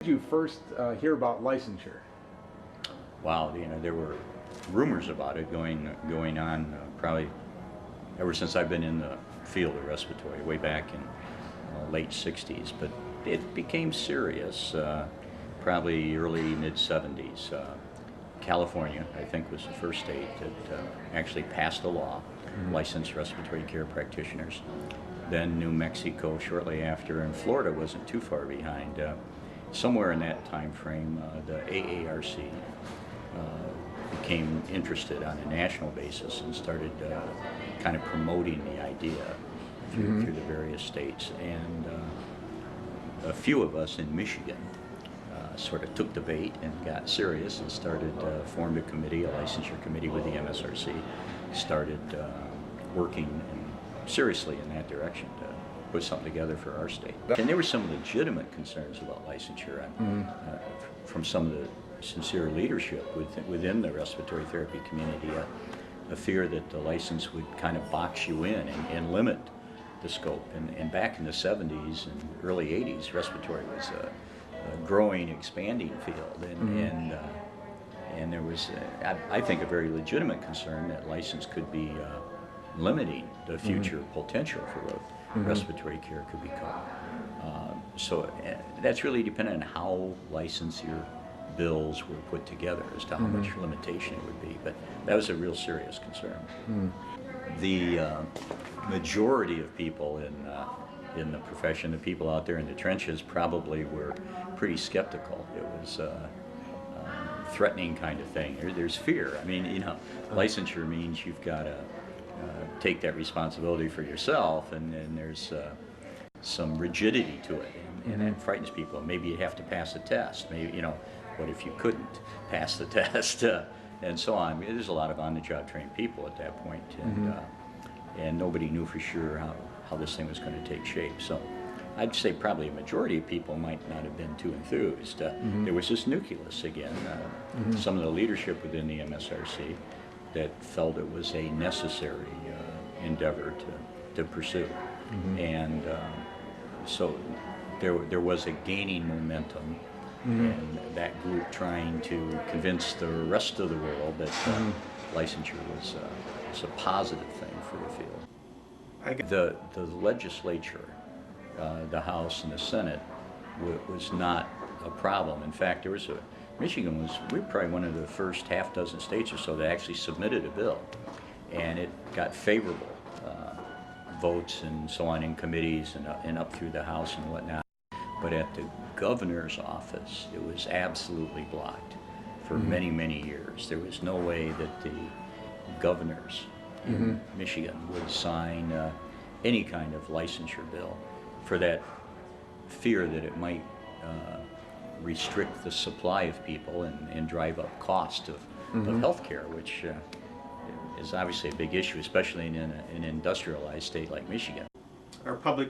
Did you first hear about licensure? Wow, there were rumors about it going on probably ever since I've been in the field of respiratory, way back in late 60s. But it became serious probably early mid-70s. California, I think, was the first state that actually passed a law, licensed respiratory care practitioners. Then New Mexico shortly after, and Florida wasn't too far behind. Somewhere in that time frame, the AARC became interested on a national basis and started kind of promoting the idea through the various states. And a few of us in Michigan sort of took the bait and got serious and started, formed a committee, a licensure committee with the MSRC, started working seriously in that direction to put something together for our state. And there were some legitimate concerns about licensure from some of the sincere leadership within the respiratory therapy community, a fear that the license would kind of box you in and limit the scope. And back in the 70s and early 80s, respiratory was a growing, expanding field, and there was, I think, a very legitimate concern that license could be limiting the future potential for what respiratory care could become. So that's really dependent on how licensure bills were put together as to how much limitation it would be, but that was a real serious concern. The majority of people in the profession, the people out there in the trenches, probably were pretty skeptical. It was a threatening kind of thing. There's fear. I mean, licensure means you've got to take that responsibility for yourself, and there's some rigidity to it, and that frightens people. Maybe you have to pass a test. Maybe, what if you couldn't pass the test, and so on. I mean, there's a lot of on-the-job trained people at that point, and nobody knew for sure how this thing was going to take shape. So I'd say probably a majority of people might not have been too enthused. There was this nucleus again, some of the leadership within the MSRC that felt it was a necessary endeavor to pursue. And so there was a gaining momentum, and that group trying to convince the rest of the world that licensure was a positive thing for the field. The legislature, the House and the Senate, was not a problem. In fact, Michigan we were probably one of the first half dozen states or so that actually submitted a bill, and it got favorable votes and so on in committees and up through the House and whatnot. But at the governor's office, it was absolutely blocked for many, many years. There was no way that the governors in Michigan would sign any kind of licensure bill, for that fear that it might restrict the supply of people and drive up cost of health care, which is obviously a big issue, especially in an industrialized state like Michigan. Our public